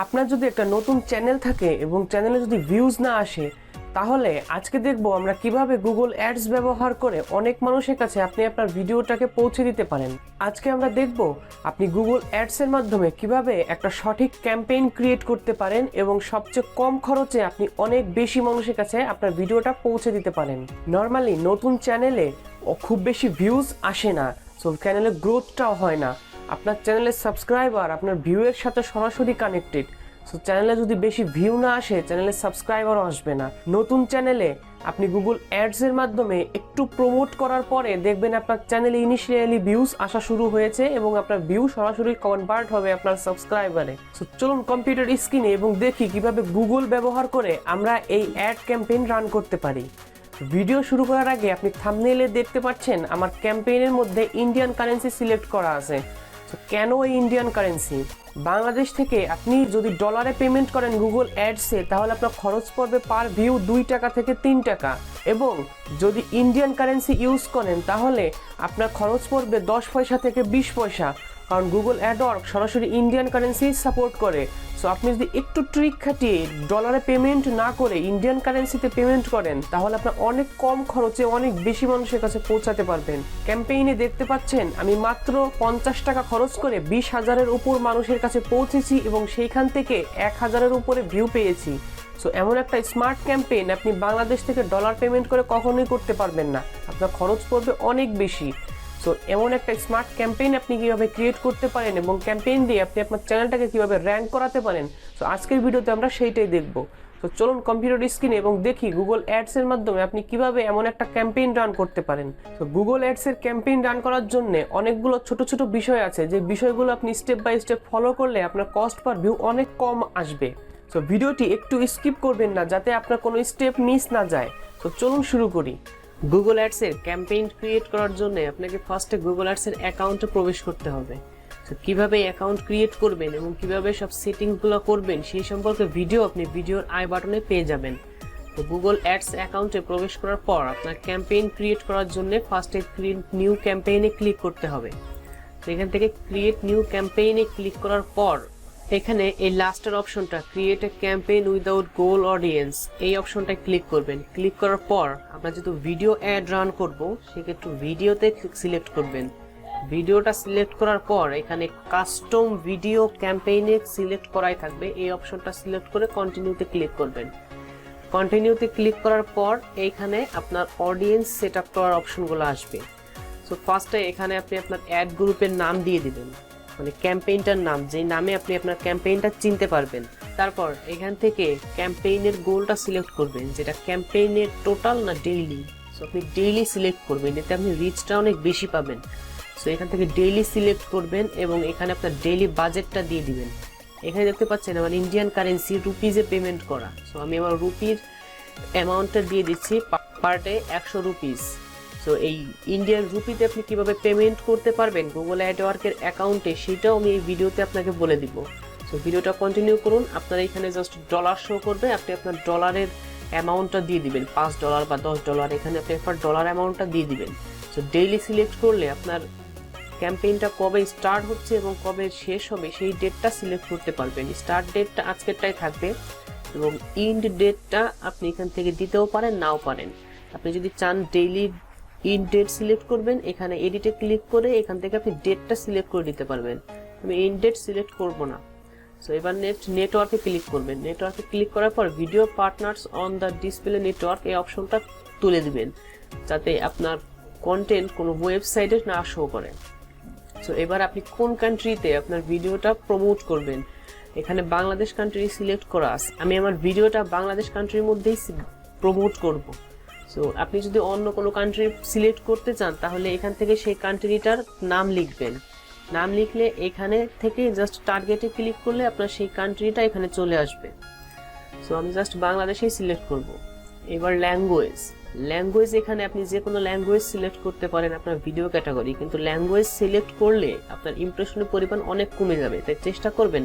আপনার যদি একটা নতুন চ্যানেল থাকে এবং চ্যানেলে যদি ভিউজ না আসে, তাহলে আজকে দেখব আমরা কিভাবে গুগল অ্যাডস ব্যবহার করে অনেক মানুষের কাছে আপনি আপনার ভিডিওটাকে পৌঁছে দিতে পারেন। আজকে আমরা দেখব আপনি গুগল অ্যাডসের মাধ্যমে কিভাবে একটা সঠিক ক্যাম্পেইন ক্রিয়েট করতে পারেন এবং সবচেয়ে কম খরচে আপনি অনেক বেশি মানুষের কাছে আপনার ভিডিওটা পৌঁছে দিতে পারেন। নর্মালি নতুন চ্যানেলে খুব বেশি ভিউজ আসে না, সো চ্যানেলের গ্রোথটাও হয় না। আপনার চ্যানেলের সাবস্ক্রাইবার আপনার ভিউয়ের সাথে সরাসরি কানেক্টেড, সো চ্যানেলে যদি বেশি ভিউ না আসে চ্যানেলের সাবস্ক্রাইবারও আসবে না। নতুন চ্যানেলে আপনি গুগল অ্যাডসের মাধ্যমে একটু প্রমোট করার পরে দেখবেন আপনার চ্যানেলে ইনিশিয়ালি ভিউজ আসা শুরু হয়েছে এবং আপনার ভিউ সরাসরি কনভার্ট হবে আপনার সাবস্ক্রাইবারে। সো চলুন কম্পিউটার স্ক্রিনে এবং দেখি কিভাবে গুগল ব্যবহার করে আমরা এই অ্যাড ক্যাম্পেইন রান করতে পারি। ভিডিও শুরু করার আগে আপনি থাম্বনেইলে দেখতে পাচ্ছেন আমার ক্যাম্পেইনের মধ্যে ইন্ডিয়ান কারেন্সি সিলেক্ট করা আছে। তো কেন এই ইন্ডিয়ান কারেন্সি? বাংলাদেশ থেকে আপনি যদি ডলারে পেমেন্ট করেন গুগল অ্যাডসে, তাহলে আপনার খরচ পড়বে পার ভিউ 2 টাকা থেকে 3 টাকা, এবং যদি ইন্ডিয়ান কারেন্সি ইউজ করেন তাহলে আপনার খরচ পড়বে 10 পয়সা থেকে 20 পয়সা, কারণ গুগল অ্যাডওয়ার্ক সরাসরি ইন্ডিয়ান কারেন্সি সাপোর্ট করে। সো আপনি যদি একটু ট্রিক খাটিয়ে ডলারে পেমেন্ট না করে ইন্ডিয়ান কারেন্সিতে পেমেন্ট করেন, তাহলে আপনার অনেক কম খরচে অনেক বেশি মানুষের কাছে পৌঁছাতে পারবেন। ক্যাম্পেইনে দেখতে পাচ্ছেন আমি মাত্র 50 টাকা খরচ করে 20,000-এর উপর মানুষের কাছে পৌঁছেছি এবং সেইখান থেকে 1,000-এর উপরে ভিউ পেয়েছি। সো এমন একটা স্মার্ট ক্যাম্পেইন আপনি বাংলাদেশ থেকে ডলার পেমেন্ট করে কখনোই করতে পারবেন না, আপনার খরচ পড়বে অনেক বেশি। সো এমন একটা স্মার্ট ক্যাম্পেইন আপনি কিভাবে ক্রিয়েট করতে পারেন এবং ক্যাম্পেইন দিয়ে আপনি আপনার চ্যানেলটাকে কিভাবে র্যাঙ্ক করাতে পারেন, সো আজকের ভিডিওতে আমরা সেইটাই দেখব। তো চলুন কম্পিউটার স্ক্রিনে এবং দেখি গুগল অ্যাডস এর মাধ্যমে আপনি কিভাবে এমন একটা ক্যাম্পেইন রান করতে পারেন। তো গুগল অ্যাডস এর ক্যাম্পেইন রান করার জন্য অনেকগুলো ছোট ছোট বিষয় আছে, যে বিষয়গুলো আপনি স্টেপ বাই স্টেপ ফলো করলে আপনার কস্ট পার ভিউ অনেক কম আসবে। তো ভিডিওটি একটু স্কিপ করবেন না, যাতে আপনার কোনো স্টেপ মিস না যায়। তো চলুন শুরু করি। গুগল অ্যাডসের ক্যাম্পেইন ক্রিয়েট করার জন্য আপনাকে ফার্স্টে গুগল অ্যাডসের অ্যাকাউন্টে প্রবেশ করতে হবে। তো কীভাবে অ্যাকাউন্ট ক্রিয়েট করবেন এবং কিভাবে সব সেটিংসগুলো করবেন সেই সম্পর্কে ভিডিও আপনি ভিডিওর আই বাটনে পেয়ে যাবেন। তো গুগল অ্যাডস অ্যাকাউন্টে প্রবেশ করার পর আপনার ক্যাম্পেইন ক্রিয়েট করার জন্য ফার্স্টে ক্রিয়েট নিউ ক্যাম্পেইনে ক্লিক করতে হবে। তো এখান থেকে ক্রিয়েট নিউ ক্যাম্পেইনে ক্লিক করার পর এখানে এই লাস্টের অপশনটা create a campaign without goal audience, এই অপশনটায় ক্লিক করবেন। ক্লিক করার পর আমরা যেহেতু ভিডিও অ্যাড রান করব, সেক্ষেত্রে ভিডিওতে সিলেক্ট করবেন। ভিডিওটা সিলেক্ট করার পর এখানে কাস্টম ভিডিও ক্যাম্পেইনে সিলেক্ট করাই থাকবে, এই অপশনটা সিলেক্ট করে কন্টিনিউতে ক্লিক করবেন। কন্টিনিউতে ক্লিক করার পর এইখানে আপনার অডিয়েন্স সেট আপ করার অপশনগুলো আসবে। সো ফার্স্টে এখানে আপনি আপনার অ্যাড গ্রুপের নাম দিয়ে দিবেন, মানে ক্যাম্পেইনটার নাম, যে নামে আপনি আপনার ক্যাম্পেইনটা চিনতে পারবেন। তারপর এখান থেকে ক্যাম্পেইনের গোলটা সিলেক্ট করবেন, যেটা ক্যাম্পেইনের টোটাল না ডেইলি। সো আপনি ডেইলি সিলেক্ট করবেন, এতে আপনি রিচটা অনেক বেশি পাবেন। সো এখান থেকে ডেইলি সিলেক্ট করবেন এবং এখানে আপনার ডেইলি বাজেটটা দিয়ে দিবেন। এখানে দেখতে পাচ্ছেন আমার ইন্ডিয়ান কারেন্সি রুপিজে পেমেন্ট করা। সো আমি আমার রুপির অ্যামাউন্টটা দিয়ে দিচ্ছি পার ডে 100 রুপিস। সো এই ইন্ডিয়ান রুপিতে আপনি কিভাবে পেমেন্ট করতে পারবেন গুগল অ্যাডওয়ার্কের অ্যাকাউন্টে, সেটাও আমি এই ভিডিওতে আপনাকে বলে দিব। সো ভিডিওটা কন্টিনিউ করুন। আপনারা এখানে জাস্ট ডলার শো করবে, আপনি আপনার ডলারের অ্যামাউন্টটা দিয়ে দিবেন, $5 বা $10, এখানে আপনি আপনার ডলার অ্যামাউন্টটা দিয়ে দিবেন। সো ডেইলি সিলেক্ট করলে আপনার ক্যাম্পেইনটা কবে স্টার্ট হচ্ছে এবং কবে শেষ হবে সেই ডেটটা সিলেক্ট করতে পারবেন। স্টার্ট ডেটটা আজকেরটাই থাকবে এবং ইন্ড ডেটটা আপনি এখান থেকে দিতেও পারেন, নাও পারেন। আপনি যদি চান ডেইলি ইন ডেট সিলেক্ট করবেন, এখানে এডিটে ক্লিক করে এখান থেকে আপনি ডেটটা সিলেক্ট করে দিতে পারবেন। আমি ইন ডেট সিলেক্ট করব না। সো এবার নেটওয়ার্কে ক্লিক করবেন। নেটওয়ার্কে ক্লিক করার পর video partners on the display network, এই অপশনটা তুলে দিবেন, যাতে আপনার কন্টেন্ট কোনো ওয়েবসাইটে না শো করে। সো এবার আপনি কোন কান্ট্রিতে আপনার ভিডিওটা প্রমোট করবেন, এখানে বাংলাদেশ কান্ট্রি সিলেক্ট করা আছে। আমি আমার ভিডিওটা বাংলাদেশ কান্ট্রির মধ্যেই প্রমোট করব। সো আপনি যদি অন্য কোনো কান্ট্রি সিলেক্ট করতে চান, তাহলে এখান থেকে সেই কান্ট্রিটার নাম লিখবেন। নাম লিখলে এখানে থেকে জাস্ট টার্গেটে ক্লিক করলে আপনার সেই কান্ট্রিটা এখানে চলে আসবে। সো আমি জাস্ট বাংলাদেশেই সিলেক্ট করব। এবার ল্যাঙ্গুয়েজ এখানে আপনি যে কোনো ল্যাঙ্গুয়েজ সিলেক্ট করতে পারেন আপনার ভিডিও ক্যাটাগরি, কিন্তু ল্যাঙ্গুয়েজ সিলেক্ট করলে আপনার ইমপ্রেশনের পরিমাণ অনেক কমে যাবে, তাই চেষ্টা করবেন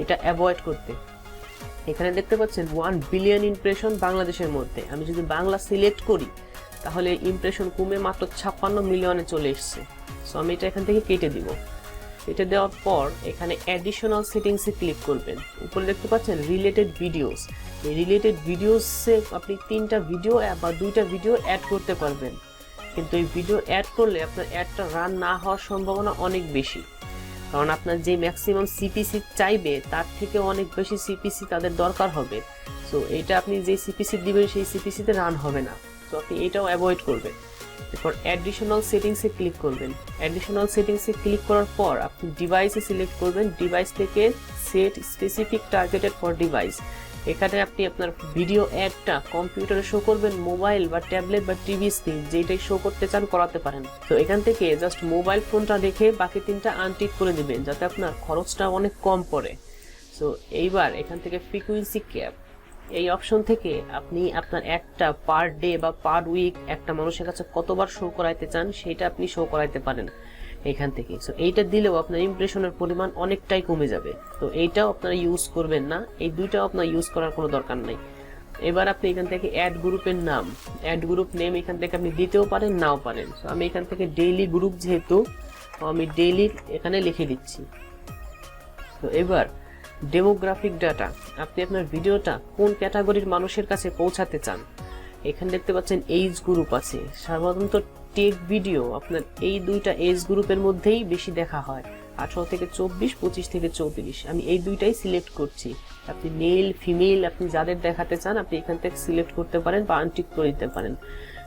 এটা অ্যাভয়েড করতে। এখানে দেখতে পাচ্ছেন 1 বিলিয়ন ইমপ্রেশন বাংলাদেশের মধ্যে। আমি যদি বাংলা সিলেক্ট করি তাহলে ইমপ্রেশন কমে মাত্র 56 মিলিয়নে চলে এসছে। সো আমি এটা এখান থেকে কেটে দিব। এটা দেওয়ার পর এখানে অ্যাডিশনাল সেটিংসে ক্লিক করবেন। উপরে দেখতে পাচ্ছেন রিলেটেড ভিডিওস। এই রিলেটেড ভিডিওসে আপনি 3টা ভিডিও বা 2টা ভিডিও অ্যাড করতে পারবেন, কিন্তু এই ভিডিও অ্যাড করলে আপনার অ্যাডটা রান না হওয়ার সম্ভাবনা অনেক বেশি, কারণ আপনার যে ম্যাক্সিমাম সিপিসি চাইবে তার থেকে অনেক বেশি সিপিসি তাদের দরকার হবে। সো এটা আপনি যে সিপিসি দিবেন সেই সিপিসিতে রান হবে না, তো আপনি এটাও অ্যাভয়েড করবেন। এরপর অ্যাডিশনাল সেটিংসে ক্লিক করবেন। অ্যাডিশনাল সেটিংসে ক্লিক করার পর আপনি ডিভাইসে সিলেক্ট করবেন। ডিভাইস থেকে set specific targeted for device. এখানে আপনি আপনার ভিডিও অ্যাডটা কম্পিউটারে শো করবেন, মোবাইল বা ট্যাবলেট বা টিভি স্ক্রিন যেটাই শো করতে চান করাতে পারেন। তো এখান থেকে জাস্ট মোবাইল ফোনটা রেখে বাকি 3টা আনটিক করে দিবেন, যাতে আপনার খরচটা অনেক কম পড়ে। সো এইবার এখান থেকে ফ্রিকোয়েন্সি ক্যাপ, এই অপশন থেকে আপনি আপনার একটা পার ডে বা পার উইক একটা মানুষের কাছে কতবার শো করাইতে চান সেটা আপনি শো করাইতে পারেন এখান থেকে। সো এইটা দিলেও আপনার ইমপ্রেশনের পরিমাণ অনেকটাই কমে যাবে। তো এইটাও আপনারা ইউজ করবেন না, এই দুইটাও আপনার ইউজ করার কোনো দরকার নাই। এবার আপনি এখান থেকে অ্যাড গ্রুপের নাম, অ্যাড গ্রুপ নেম এখান থেকে আপনি দিতেও পারেন নাও পারেন। সো আমি এখান থেকে ডেইলি গ্রুপ, যেহেতু আমি ডেইলি এখানে লিখে দিচ্ছি। তো এবার ডেমোগ্রাফিক ডাটা, আপনি আপনার ভিডিওটা কোন ক্যাটাগরির মানুষের কাছে পৌঁছাতে চান। এখানে দেখতে পাচ্ছেন এজ গ্রুপ আছে। সাধারণত টেক ভিডিও আপনার এই 2টা এজ গ্রুপের মধ্যেই বেশি দেখা হয়, 18 থেকে 24, 25 থেকে 34। আমি এই 2টাই সিলেক্ট করছি। আপনি মেল ফিমেল আপনি যাদের দেখাতে চান আপনি এখান থেকে সিলেক্ট করতে পারেন বা আনটিক করে দিতে পারেন।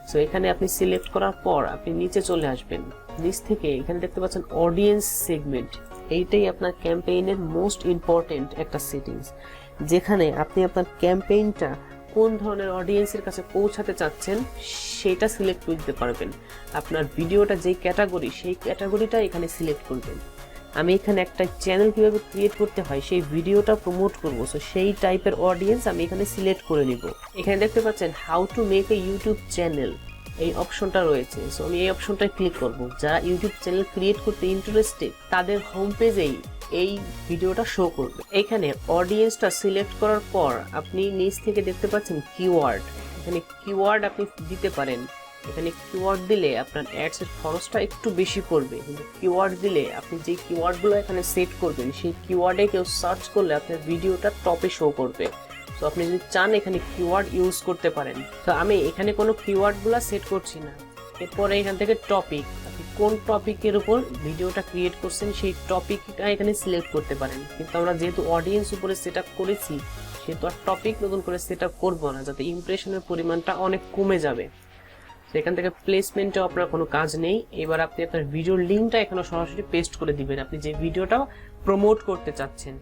সো এখানে আপনি সিলেক্ট করার পর আপনি নিচে চলে আসবেন। নিচ থেকে এখানে দেখতে পাচ্ছেন অডিয়েন্স সেগমেন্ট। এইটাই আপনার ক্যাম্পেইনের মোস্ট ইম্পর্টেন্ট একটা সেটিংস, যেখানে আপনি আপনার ক্যাম্পেইনটা কোন ধরনের অডিয়েন্সের কাছে পৌঁছাতে চাচ্ছেন সেটা সিলেক্ট করে দিতে পারবেন। আপনার ভিডিওটা যেই ক্যাটাগরি সেই ক্যাটাগরিটা এখানে সিলেক্ট করবেন। আমি এখানে একটা চ্যানেল কিভাবে ক্রিয়েট করতে হয় সেই ভিডিওটা প্রমোট করব, সো সেই টাইপের অডিয়েন্স আমি এখানে সিলেক্ট করে নিব। এখানে দেখতে পাচ্ছেন how to make a YouTube channel, এই অপশনটা রয়েছে। সো আমি এই অপশনটায় ক্লিক করব। যারা ইউটিউব চ্যানেল ক্রিয়েট করতে ইন্টারেস্টেড তাদের হোম পেজেই এই ভিডিওটা শো করবে। এখানে অডিয়েন্সটা সিলেক্ট করার পর আপনি নিচ থেকে দেখতে পাচ্ছেন কিওয়ার্ড, এখানে কিওয়ার্ড আপনি দিতে পারেন। এখানে কিওয়ার্ড দিলে আপনার অ্যাডস এর খরচটা একটু বেশি পড়বে, কিন্তু কিওয়ার্ড দিলে আপনি যে কিওয়ার্ডগুলো এখানে সেট করবেন সেই কিওয়ার্ডে কেউ সার্চ করলে আপনার ভিডিওটা টপে শো করবে। তো আপনি যদি চান এখানে কিওয়ার্ড ইউজ করতে পারেন। তো আমি এখানে কোনো কিওয়ার্ডগুলো সেট করছি না। এরপরে এখান থেকে টপিক, আপনি কোন টপিকের উপর ভিডিওটা ক্রিয়েট করছেন সেই টপিকটা এখানে সিলেক্ট করতে পারেন, কিন্তু আমরা যেহেতু অডিয়েন্স উপরে সেট আপ করেছি সেহেতু আর টপিক নতুন করে সেট আপ করবো না, যাতে ইমপ্রেশনের পরিমাণটা অনেক কমে যাবে। এখান থেকে প্লেসমেন্টে আপনার কোনো কাজ নেই। এবার আপনি আপনার ভিডিওর লিঙ্কটা এখানে সরাসরি পেস্ট করে দিবেন আপনি যে ভিডিওটা প্রমোট করতে চাচ্ছেন।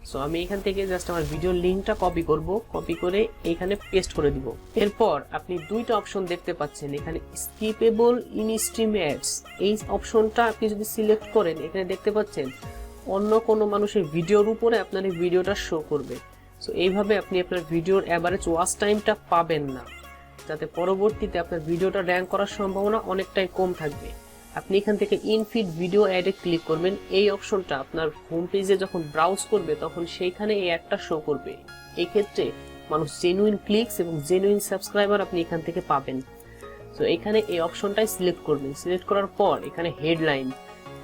সো আমি এখান থেকে জাস্ট আমার ভিডিওর লিঙ্কটা কপি করব, কপি করে এখানে পেস্ট করে দিব। এরপর আপনি 2টা অপশন দেখতে পাচ্ছেন এখানে, স্কিপেবল ইন স্ট্রিম অ্যাডস। এই অপশনটা আপনি যদি সিলেক্ট করেন এখানে দেখতে পাচ্ছেন অন্য কোনো মানুষের ভিডিওর উপরে আপনার এই ভিডিওটা শো করবে। সো এইভাবে আপনি আপনার ভিডিওর অ্যাভারেজ ওয়াচ টাইমটা পাবেন না, যাতে পরবর্তীতে আপনার ভিডিওটা র্যাঙ্ক করার সম্ভাবনা অনেকটাই কম থাকবে। আপনি এখান থেকে ইনফিড ভিডিও অ্যাডে ক্লিক করবেন। এই অপশনটা আপনার হোম পেজে যখন ব্রাউজ করবে তখন সেইখানে এই অ্যাডটা শো করবে। এই ক্ষেত্রে মানুষ জেনুইন ক্লিকস এবং জেনুইন সাবস্ক্রাইবার আপনি এখান থেকে পাবেন। তো এখানে এই অপশনটাই সিলেক্ট করবেন। সিলেক্ট করার পর এখানে হেডলাইন,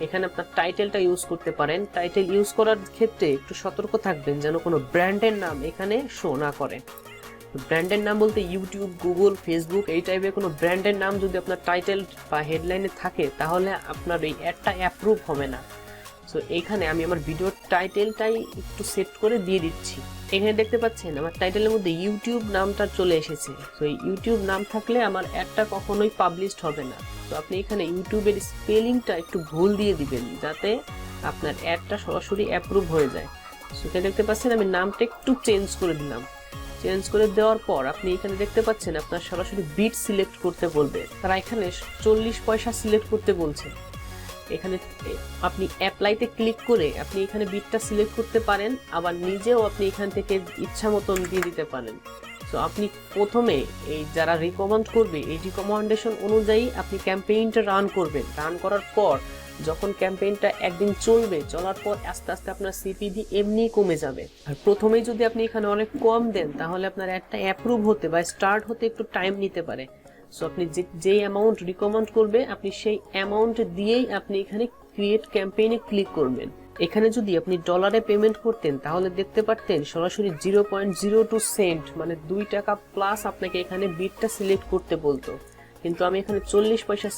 এখানে আপনার টাইটেলটা ইউজ করতে পারেন। টাইটেল ইউজ করার ক্ষেত্রে একটু সতর্ক থাকবেন যেন কোনো ব্র্যান্ডের নাম এখানে শো না করে। ব্র্যান্ডের নাম বলতে ইউটিউব, গুগল, ফেসবুক এই টাইপের কোনো ব্র্যান্ডের নাম যদি আপনার টাইটেল বা হেডলাইনে থাকে তাহলে আপনার এই অ্যাডটা অ্যাপ্রুভ হবে না। সো এইখানে আমি আমার ভিডিওর টাইটেলটাই একটু সেট করে দিয়ে দিচ্ছি। এখানে দেখতে পাচ্ছেন আমার টাইটেলের মধ্যে ইউটিউব নামটা চলে এসেছে। সো এই ইউটিউব নাম থাকলে আমার অ্যাডটা কখনোই পাবলিশড হবে না। তো আপনি এখানে ইউটিউবের স্পেলিংটা একটু ভুল দিয়ে দিবেন যাতে আপনার অ্যাডটা সরাসরি অ্যাপ্রুভ হয়ে যায়। সো এখানে দেখতে পাচ্ছেন আমি নামটা একটু চেঞ্জ করে দিলাম। চেঞ্জ করে দেওয়ার পর আপনি এখানে দেখতে পাচ্ছেন আপনার সরাসরি বিট সিলেক্ট করতে বলবে। তারা এখানে 40 পয়সা সিলেক্ট করতে বলছে। এখানে আপনি অ্যাপ্লাইতে ক্লিক করে আপনি এখানে বিটটা সিলেক্ট করতে পারেন, আবার নিজেও আপনি এখান থেকে ইচ্ছা মতন দিয়ে দিতে পারেন। সো আপনি প্রথমে এই যারা রিকমেন্ড করবে এই রিকমেন্ডেশন অনুযায়ী আপনি ক্যাম্পেইনটা রান করবেন। রান করার পর যখন ক্যাম্পেইনটা একদিন চলবে, চলার পর আস্তে আস্তে আপনার সিপিভি এমনি কমে যাবে। আর প্রথমেই যদি আপনি এখানে অনেক কম দেন তাহলে আপনার একটা অ্যাপ্রুভ হতে বা স্টার্ট হতে একটু টাইম নিতে পারে। সো আপনি যে অ্যামাউন্ট রিকমেন্ড করবে আপনি সেই অ্যামাউন্ট দিয়েই আপনি এখানে ক্রিয়েট ক্যাম্পেইনে ক্লিক করবেন। এখানে যদি আপনি ডলারে পেমেন্ট করতেন তাহলে দেখতে পারতেন সরাসরি 0.02 সেন্ট মানে 2 টাকা প্লাস আপনাকে এখানে বিটটা সিলেক্ট করতে বলতো, কিন্তু আমি এখানে 40 পয়সা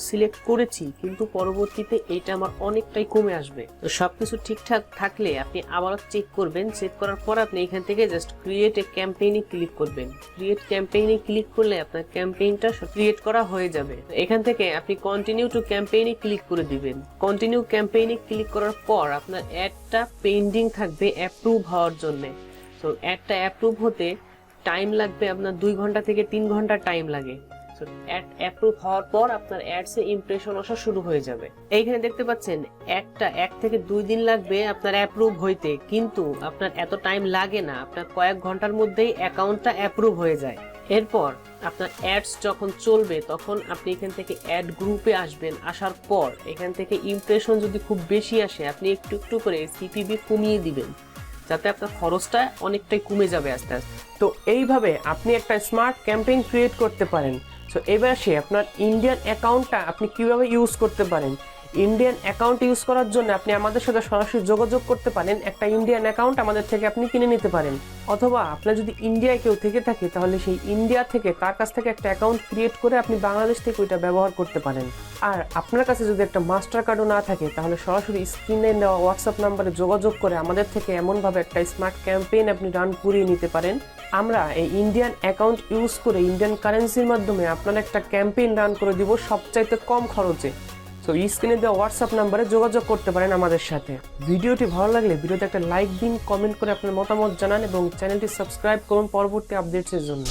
সিলেক্ট করেছি, কিন্তু পরবর্তীতে এটা আমার অনেকটাই কমে আসবে। তো সবকিছু ঠিকঠাক থাকলে আপনি আবারও চেক করবেন। চেক করার পর আপনি এখান থেকে জাস্ট ক্রিয়েট এ ক্যাম্পেইনে ক্লিক করবেন। ক্রিয়েট ক্যাম্পেইনে ক্লিক করলে আপনার ক্যাম্পেইনটা ক্রিয়েট করা হয়ে যাবে। এখান থেকে আপনি কন্টিনিউ টু ক্যাম্পেইনে ক্লিক করে দিবেন। কন্টিনিউ ক্যাম্পেইনে ক্লিক করার পর আপনার অ্যাডটা পেন্ডিং থাকবে অ্যাপ্রুভ হওয়ার জন্য। তো অ্যাডটা অ্যাপ্রুভ হতে টাইম লাগবে আপনার 2 ঘন্টা থেকে 3 ঘন্টা টাইম লাগে। অ্যাড অ্যাপ্রুভ হওয়ার পর আপনার অ্যাডসে ইমপ্রেশন আসা শুরু হয়ে যাবে। এইখানে দেখতে পাচ্ছেন অ্যাডটা 1 থেকে 2 দিন লাগবে আপনার অ্যাপ্রুভ হইতে, কিন্তু আপনার এত টাইম লাগে না, আপনার কয়েক ঘন্টার মধ্যেই অ্যাকাউন্টটা অ্যাপ্রুভ হয়ে যায়। এরপর আপনার অ্যাডস যখন চলবে তখন আপনি এখান থেকে অ্যাড গ্রুপে আসবেন। আসার পর এখান থেকে ইমপ্রেশন যদি খুব বেশি আসে আপনি একটু একটু করে সিপিবি কমিয়ে দিবেন, যাতে আপনার খরচটা অনেকটাই কমে যাবে আস্তে আস্তে। তো এইভাবে আপনি একটা স্মার্ট ক্যাম্পেইন ক্রিয়েট করতে পারেন। সো এবার আসে আপনার ইন্ডিয়ান অ্যাকাউন্টটা আপনি কিভাবে ইউজ করতে পারেন। ইন্ডিয়ান অ্যাকাউন্ট ইউজ করার জন্য আপনি আমাদের সাথে সরাসরি যোগাযোগ করতে পারেন। একটা ইন্ডিয়ান অ্যাকাউন্ট আমাদের থেকে আপনি কিনে নিতে পারেন, অথবা আপনার যদি ইন্ডিয়ায় কেউ থেকে থাকে তাহলে সেই ইন্ডিয়া থেকে তার কাছ থেকে একটা অ্যাকাউন্ট ক্রিয়েট করে আপনি বাংলাদেশ থেকে ওইটা ব্যবহার করতে পারেন। আর আপনার কাছে যদি একটা মাস্টার কার্ডও না থাকে তাহলে সরাসরি স্ক্রিনে দেওয়া হোয়াটসঅ্যাপ নাম্বারে যোগাযোগ করে আমাদের থেকে এমনভাবে একটা স্মার্ট ক্যাম্পেইন আপনি রান করিয়ে নিতে পারেন। আমরা এই ইন্ডিয়ান অ্যাকাউন্ট ইউজ করে ইন্ডিয়ান কারেন্সির মাধ্যমে আপনার একটা ক্যাম্পেইন রান করে দিব সবচাইতে কম খরচে। তো স্ক্রিনে দেওয়া হোয়াটসঅ্যাপ নাম্বারে যোগাযোগ করতে পারেন আমাদের সাথে। ভিডিওটি ভালো লাগলে ভিডিওতে একটা লাইক দিন, কমেন্ট করে আপনার মতামত জানান এবং চ্যানেলটি সাবস্ক্রাইব করুন পরবর্তী আপডেটসের জন্য।